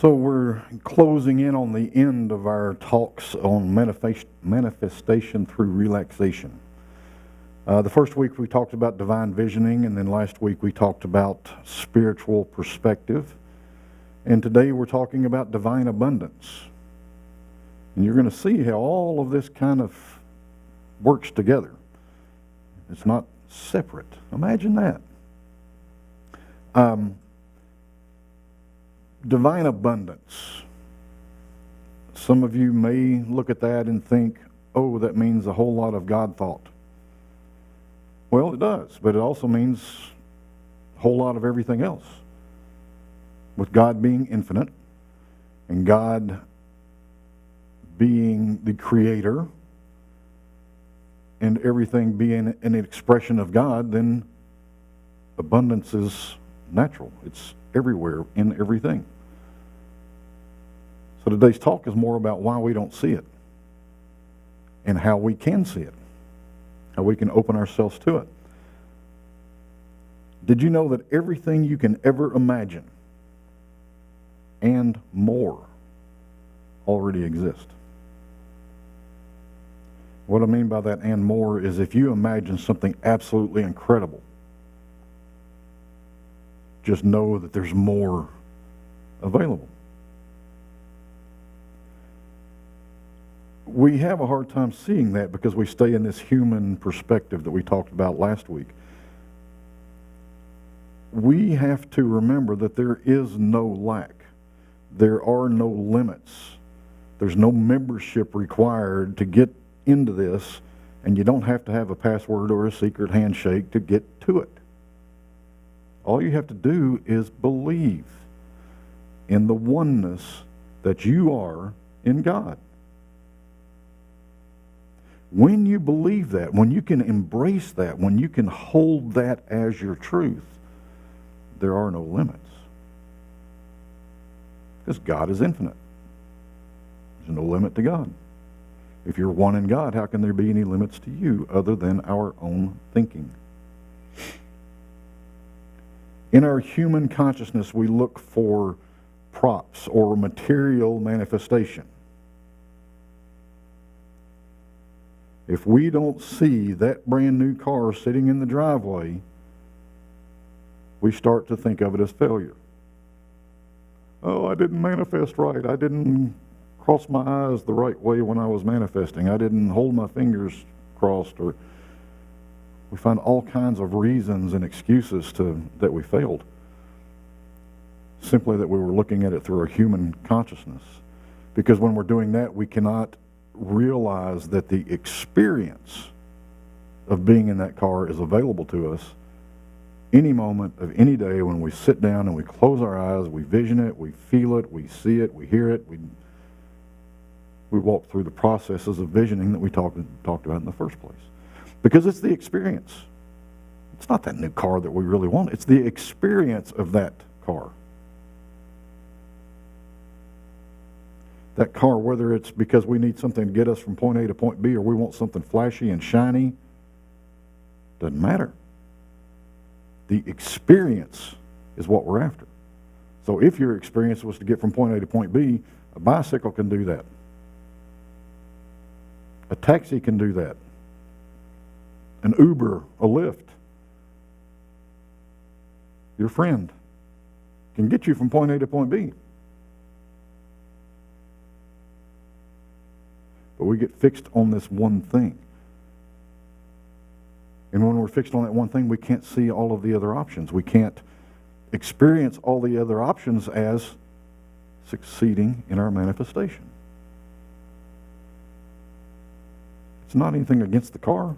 So we're closing in on the end of our talks on manifestation through relaxation. The first week we talked about divine visioning, and then last week we talked about spiritual perspective. And today we're talking about divine abundance. And you're going to see how all of this kind of works together. It's not separate. Imagine that. Divine abundance. Some of you may look at that and think, oh, that means a whole lot of God thought. Well, it does, but it also means a whole lot of everything else. With God being infinite and God being the creator and everything being an expression of God, then abundance is natural. It's everywhere in everything. So today's talk is more about why we don't see it and how we can see it, how we can open ourselves to it. Did you know that everything you can ever imagine and more already exist? What I mean by that and more is if you imagine something absolutely incredible, just know that there's more available. We have a hard time seeing that because we stay in this human perspective that we talked about last week. We have to remember that there is no lack. There are no limits. There's no membership required to get into this, and you don't have to have a password or a secret handshake to get to it. All you have to do is believe in the oneness that you are in God. When you believe that, when you can embrace that, when you can hold that as your truth, there are no limits. Because God is infinite. There's no limit to God. If you're one in God, how can there be any limits to you other than our own thinking? In our human consciousness, we look for props or material manifestation. If we don't see that brand new car sitting in the driveway, we start to think of it as failure. Oh, I didn't manifest right. I didn't cross my eyes the right way when I was manifesting. I didn't hold my fingers crossed. Or we find all kinds of reasons and excuses that we failed. Simply that we were looking at it through our human consciousness. Because when we're doing that, we cannot realize that the experience of being in that car is available to us any moment of any day when we sit down and we close our eyes, we vision it, we feel it, we see it, we hear it, we walk through the processes of visioning that we talked about in the first place. Because it's the experience. It's not that new car that we really want. It's the experience of that car. That car, whether it's because we need something to get us from point A to point B or we want something flashy and shiny, doesn't matter. The experience is what we're after. So if your experience was to get from point A to point B, a bicycle can do that. A taxi can do that. An Uber, a Lyft, your friend can get you from point A to point B. But we get fixed on this one thing. And when we're fixed on that one thing, we can't see all of the other options. We can't experience all the other options as succeeding in our manifestation. It's not anything against the car.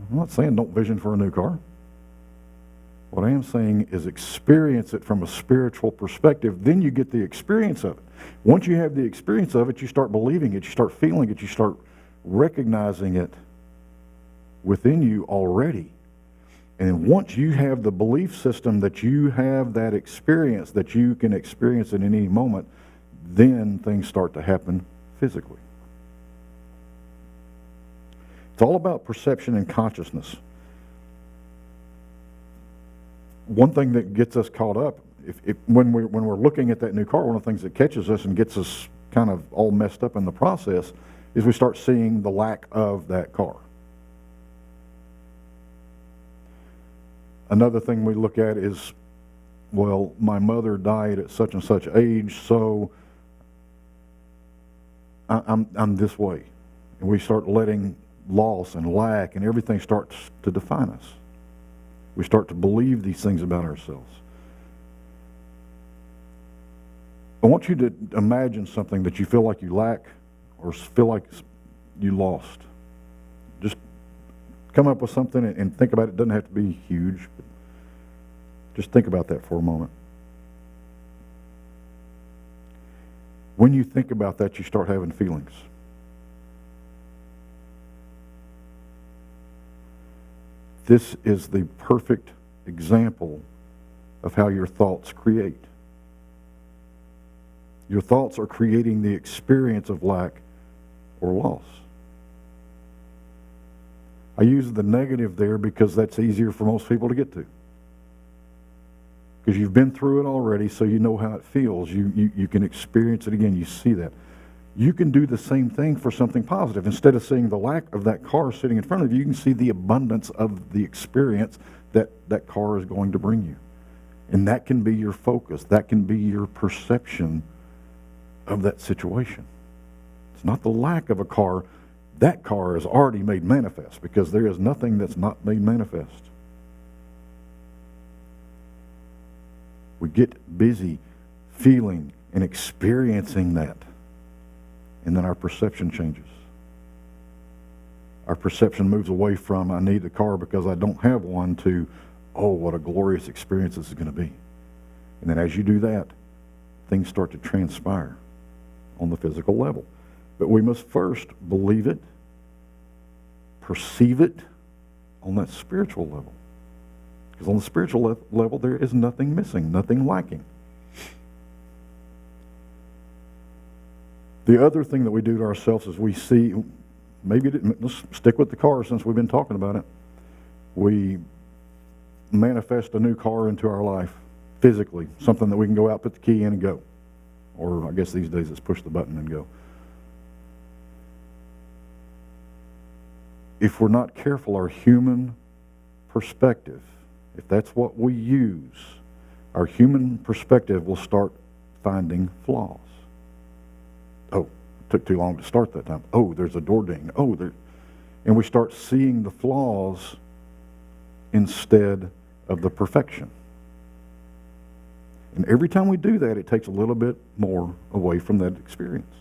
I'm not saying don't vision for a new car. What I am saying is experience it from a spiritual perspective. Then you get the experience of it. Once you have the experience of it, you start believing it, you start feeling it, you start recognizing it within you already. And once you have the belief system that you have that experience, that you can experience it in any moment, then things start to happen physically. It's all about perception and consciousness. One thing that gets us caught up when we're looking at that new car, one of the things that catches us and gets us kind of all messed up in the process is we start seeing the lack of that car. Another thing we look at is, well, my mother died at such and such age, so I'm this way. And we start letting loss and lack and everything starts to define us. We start to believe these things about ourselves. I want you to imagine something that you feel like you lack or feel like you lost. Just come up with something and think about it. It doesn't have to be huge, but just think about that for a moment. When you think about that, you start having feelings. This is the perfect example of how your thoughts create. Your thoughts are creating the experience of lack or loss. I use the negative there because that's easier for most people to get to. Because you've been through it already, so you know how it feels. You can experience it again. You see that. You can do the same thing for something positive. Instead of seeing the lack of that car sitting in front of you, you can see the abundance of the experience that that car is going to bring you. And that can be your focus. That can be your perception of that situation. It's not the lack of a car. That car is already made manifest because there is nothing that's not made manifest. We get busy feeling and experiencing that. And then our perception changes. Our perception moves away from, I need a car because I don't have one, to, oh, what a glorious experience this is going to be. And then as you do that, things start to transpire on the physical level. But we must first believe it, perceive it on that spiritual level. Because on the spiritual level, there is nothing missing, nothing lacking. The other thing that we do to ourselves is we see, let's stick with the car since we've been talking about it. We manifest a new car into our life physically, something that we can go out, put the key in and go. Or I guess these days it's push the button and go. If we're not careful, our human perspective, if that's what we use, our human perspective will start finding flaws. Oh, it took too long to start that time. Oh, there's a door ding. Oh, there, and we start seeing the flaws instead of the perfection. And every time we do that, it takes a little bit more away from that experience.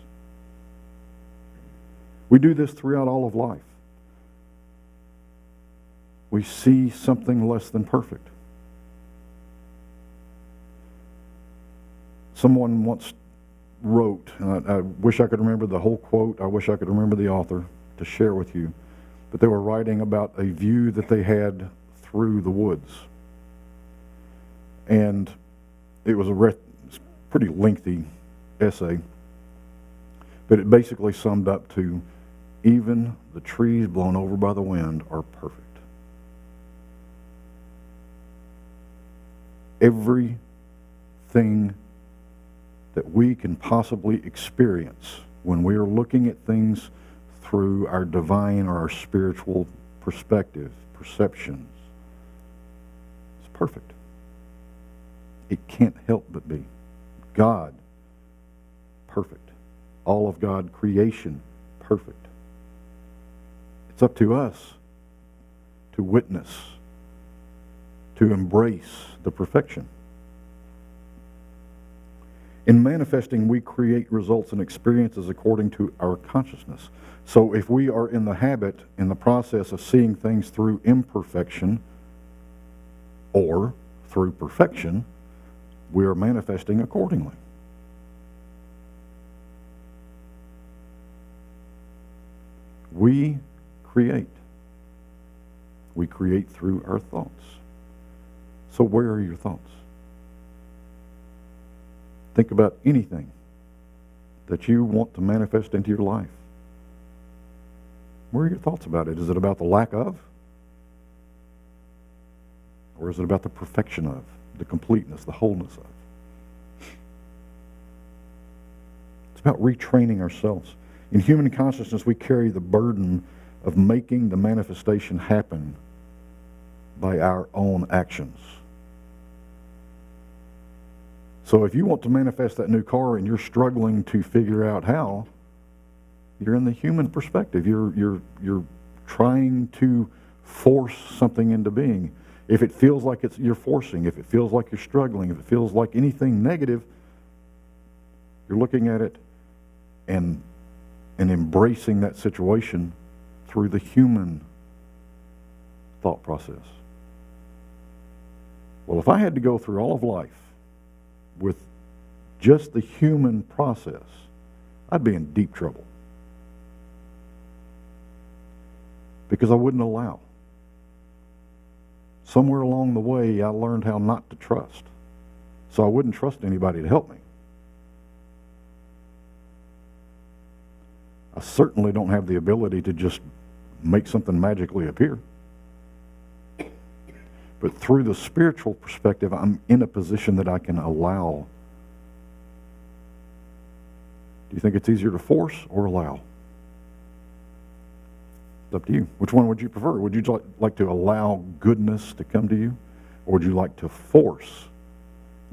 We do this throughout all of life. We see something less than perfect. Someone once wrote, and I wish I could remember the whole quote, I wish I could remember the author to share with you, but they were writing about a view that they had through the woods. And it was a pretty lengthy essay, but it basically summed up to, even the trees blown over by the wind are perfect. Everything that we can possibly experience when we are looking at things through our divine or our spiritual perspective, perceptions, is perfect. It can't help but be. God, perfect. All of God, creation, perfect. It's up to us to witness, to embrace the perfection. In manifesting, we create results and experiences according to our consciousness. So if we are in the habit, in the process of seeing things through imperfection or through perfection, we are manifesting accordingly. We create. We create through our thoughts. So where are your thoughts? Think about anything that you want to manifest into your life. Where are your thoughts about it? Is it about the lack of? Or is it about the perfection of? the completeness, the wholeness of. It's about retraining ourselves. In human consciousness, we carry the burden of making the manifestation happen by our own actions. So if you want to manifest that new car and you're struggling to figure out how, you're in the human perspective. You're trying to force something into being. If it feels like you're forcing, if it feels like you're struggling, if it feels like anything negative, you're looking at it and embracing that situation through the human thought process. Well, if I had to go through all of life with just the human process, I'd be in deep trouble. Because I wouldn't allow. Somewhere along the way, I learned how not to trust. So I wouldn't trust anybody to help me. I certainly don't have the ability to just make something magically appear. But through the spiritual perspective, I'm in a position that I can allow. Do you think it's easier to force or allow? It's up to you. Which one would you prefer? Would you like to allow goodness to come to you? Or would you like to force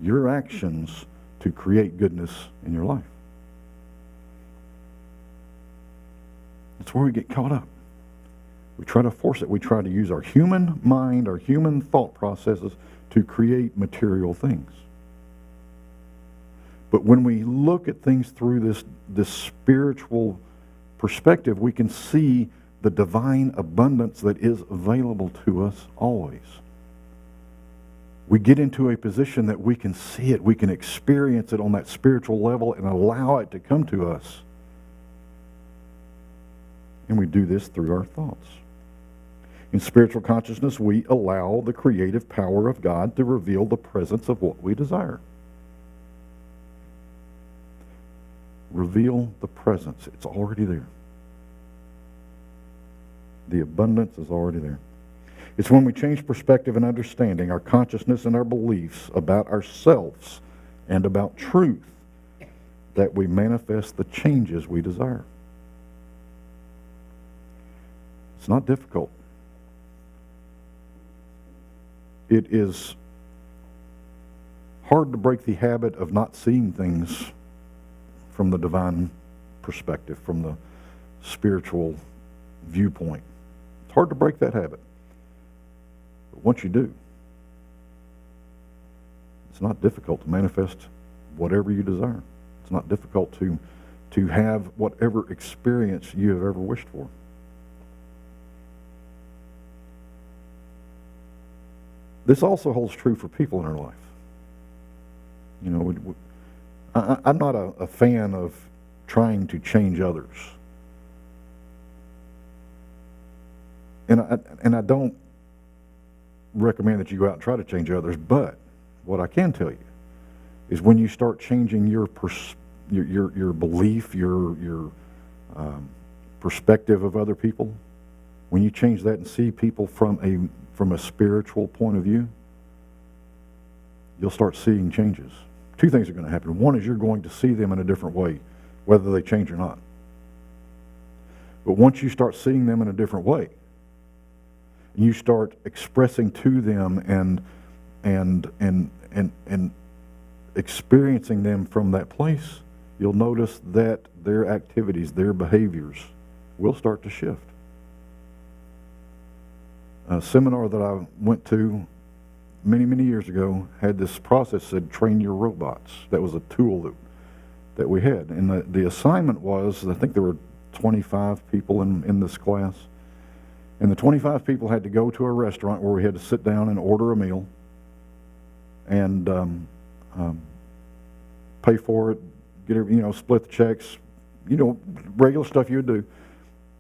your actions to create goodness in your life? That's where we get caught up. We try to force it. We try to use our human mind, our human thought processes to create material things. But when we look at things through this spiritual perspective, we can see the divine abundance that is available to us always. We get into a position that we can see it, we can experience it on that spiritual level and allow it to come to us. And we do this through our thoughts. In spiritual consciousness, we allow the creative power of God to reveal the presence of what we desire. Reveal the presence. It's already there. The abundance is already there. It's when we change perspective and understanding, our consciousness and our beliefs about ourselves and about truth, that we manifest the changes we desire. It's not difficult. It is hard to break the habit of not seeing things from the divine perspective, from the spiritual viewpoint. It's hard to break that habit. But once you do, it's not difficult to manifest whatever you desire. It's not difficult to have whatever experience you have ever wished for. This also holds true for people in our life. You know, I'm not a fan of trying to change others. And I don't recommend that you go out and try to change others, but what I can tell you is when you start changing your belief, your perspective of other people, when you change that and see people from a spiritual point of view, you'll start seeing changes. Two things are going to happen. One is you're going to see them in a different way, whether they change or not. But once you start seeing them in a different way, and you start expressing to them and experiencing them from that place, you'll notice that their activities, their behaviors will start to shift. A seminar that I went to many years ago had this process said, train your robots. That was a tool that we had. And the assignment was, I think there were 25 people in this class. And the 25 people had to go to a restaurant where we had to sit down and order a meal and pay for it, split the checks, regular stuff you would do.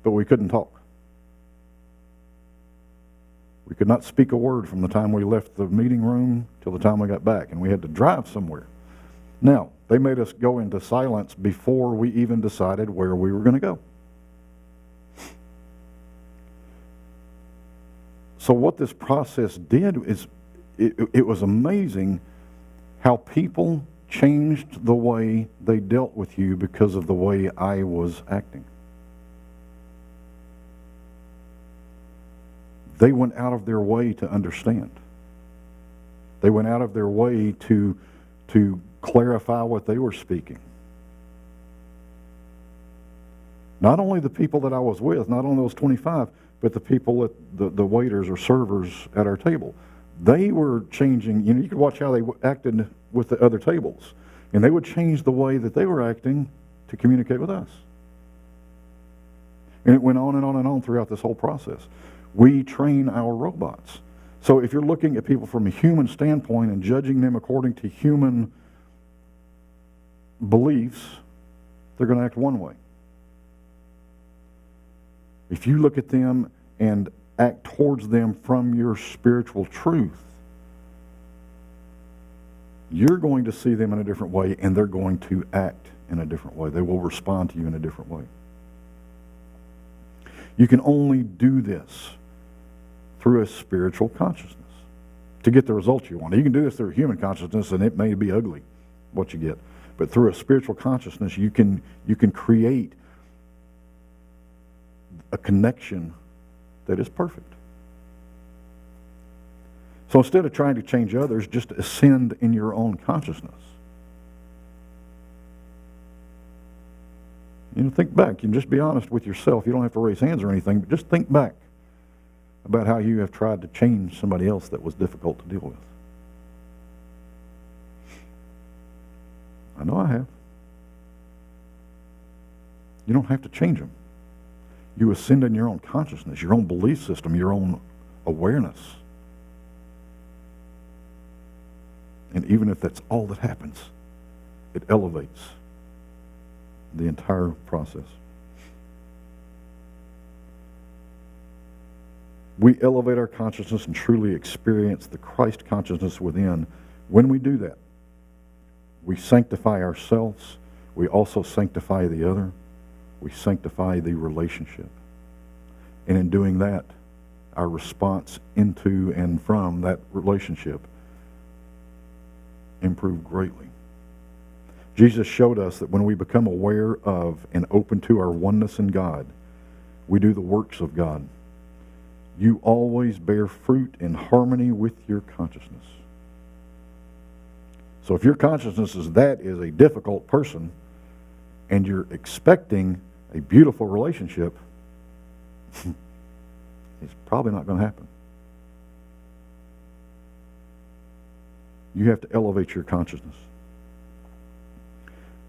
But we couldn't talk. We could not speak a word from the time we left the meeting room till the time we got back, and we had to drive somewhere. Now, they made us go into silence before we even decided where we were going to go. So what this process did is it was amazing how people changed the way they dealt with you because of the way I was acting. They went out of their way to understand. They went out of their way to clarify what they were speaking. Not only the people that I was with, not only those 25, but the people, the waiters or servers at our table. They were changing. You could watch how they acted with the other tables. And they would change the way that they were acting to communicate with us. And it went on and on and on throughout this whole process. We train our robots. So if you're looking at people from a human standpoint and judging them according to human beliefs, they're going to act one way. If you look at them and act towards them from your spiritual truth, you're going to see them in a different way, and they're going to act in a different way. They will respond to you in a different way. You can only do this through a spiritual consciousness to get the results you want. You can do this through a human consciousness, and it may be ugly what you get. But through a spiritual consciousness, you can create a connection that is perfect. So instead of trying to change others, just ascend in your own consciousness. Think back. You can just be honest with yourself. You don't have to raise hands or anything, but just think back about how you have tried to change somebody else that was difficult to deal with. I know I have. You don't have to change them. You ascend in your own consciousness, your own belief system, your own awareness. And even if that's all that happens, it elevates the entire process. We elevate our consciousness and truly experience the Christ consciousness within. When we do that, we sanctify ourselves. We also sanctify the other. We sanctify the relationship. And in doing that, our response into and from that relationship improved greatly. Jesus showed us that when we become aware of and open to our oneness in God, we do the works of God. You always bear fruit in harmony with your consciousness. So if your consciousness is that is a difficult person and you're expecting a beautiful relationship, it's probably not going to happen. You have to elevate your consciousness.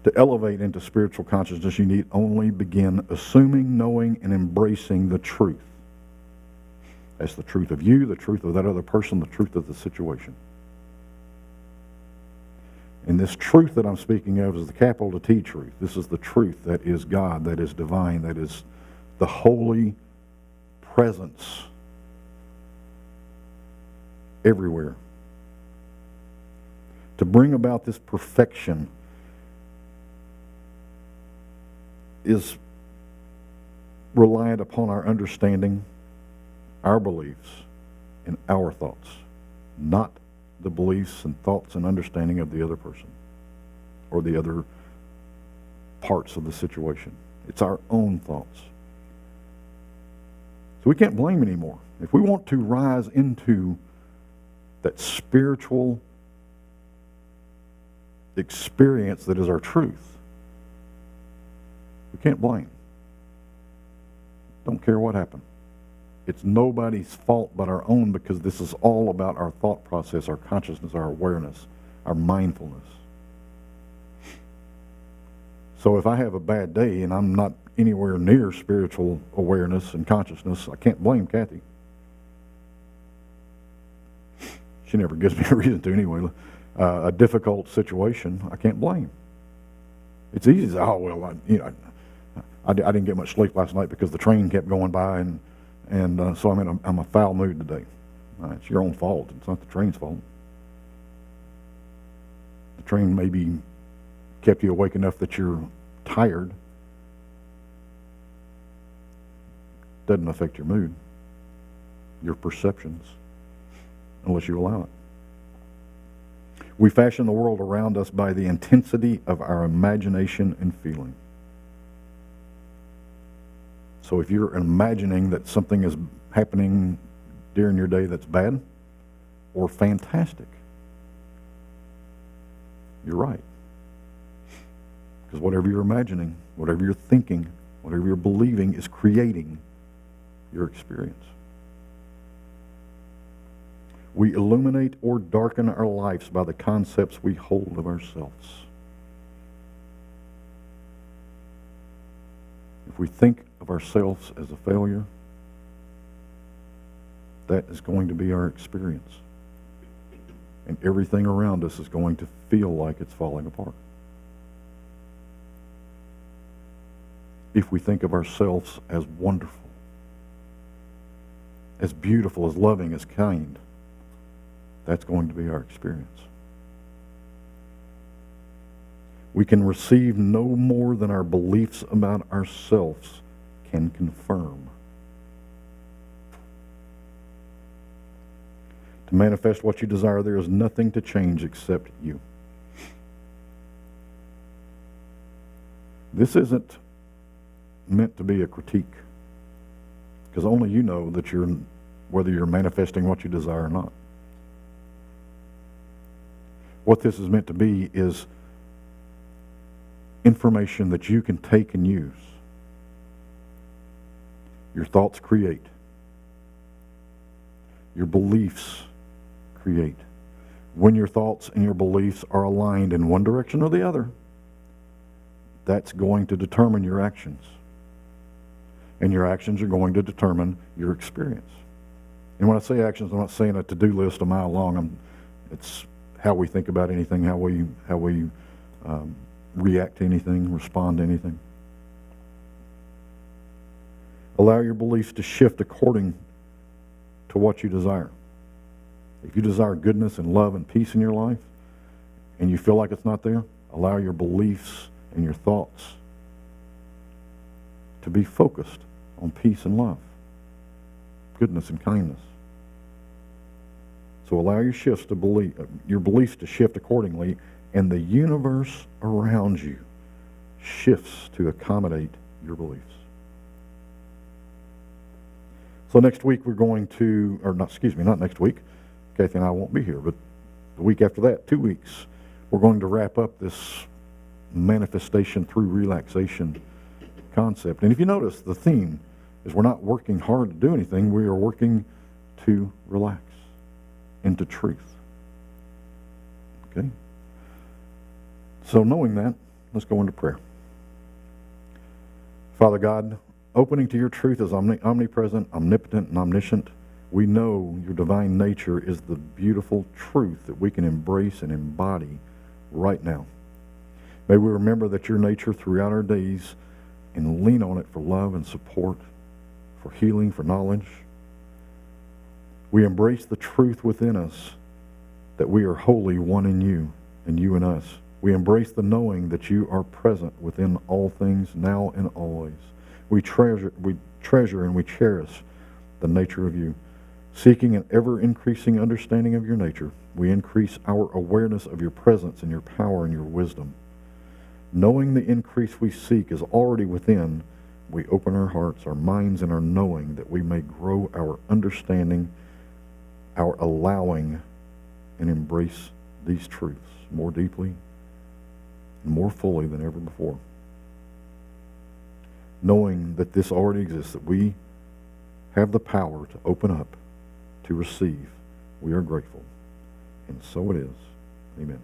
To elevate into spiritual consciousness, you need only begin assuming, knowing, and embracing the truth. That's the truth of you, the truth of that other person, the truth of the situation. And this truth that I'm speaking of is the capital T truth. This is the truth that is God, that is divine, that is the holy presence everywhere. To bring about this perfection is reliant upon our understanding, our beliefs, and our thoughts, not the beliefs and thoughts and understanding of the other person or the other parts of the situation. It's our own thoughts. So we can't blame anymore. If we want to rise into that spiritual experience that is our truth, we can't blame. Don't care what happened. It's nobody's fault but our own, because this is all about our thought process, our consciousness, our awareness, our mindfulness. So if I have a bad day and I'm not anywhere near spiritual awareness and consciousness, I can't blame Kathy. She never gives me a reason to anyway. A difficult situation, I can't blame. It's easy to say, oh, well, I didn't get much sleep last night because the train kept going by, and so I'm a foul mood today. It's your own fault. It's not the train's fault. The train maybe kept you awake enough that you're tired. Doesn't affect your mood, your perceptions, unless you allow it. We fashion the world around us by the intensity of our imagination and feeling. So if you're imagining that something is happening during your day that's bad or fantastic, you're right. Because whatever you're imagining, whatever you're thinking, whatever you're believing is creating your experience. We illuminate or darken our lives by the concepts we hold of ourselves. If we think of ourselves as a failure, that is going to be our experience. And everything around us is going to feel like it's falling apart. If we think of ourselves as wonderful, as beautiful, as loving, as kind, that's going to be our experience. We can receive no more than our beliefs about ourselves can confirm. To manifest what you desire, there is nothing to change except you. This isn't meant to be a critique, because only you know that whether you're manifesting what you desire or not. What this is meant to be is information that you can take and use. Your thoughts create. Your beliefs create. When your thoughts and your beliefs are aligned in one direction or the other, that's going to determine your actions. And your actions are going to determine your experience. And when I say actions, I'm not saying a to-do list a mile long. It's how we think about anything, how we react to anything, respond to anything. Allow your beliefs to shift according to what you desire. If you desire goodness and love and peace in your life, and you feel like it's not there, allow your beliefs and your thoughts to be focused on peace and love, goodness and kindness. So allow your beliefs to shift accordingly, and the universe around you shifts to accommodate your beliefs. So next week we're going to, not next week. Kathy and I won't be here, but the week after that, 2 weeks, we're going to wrap up this manifestation through relaxation concept. And if you notice, the theme is we're not working hard to do anything. We are working to relax into truth. Okay? So knowing that, let's go into prayer. Father God, opening to your truth is omnipresent, omnipotent, and omniscient. We know your divine nature is the beautiful truth that we can embrace and embody right now. May we remember that your nature throughout our days and lean on it for love and support, for healing, for knowledge. We embrace the truth within us that we are wholly one in you and you in us. We embrace the knowing that you are present within all things now and always. We treasure and we cherish the nature of you. Seeking an ever-increasing understanding of your nature, we increase our awareness of your presence and your power and your wisdom. Knowing the increase we seek is already within, we open our hearts, our minds, and our knowing that we may grow our understanding, our allowing, and embrace these truths more deeply and more fully than ever before. Knowing that this already exists, that we have the power to open up, to receive, we are grateful. And so it is. Amen.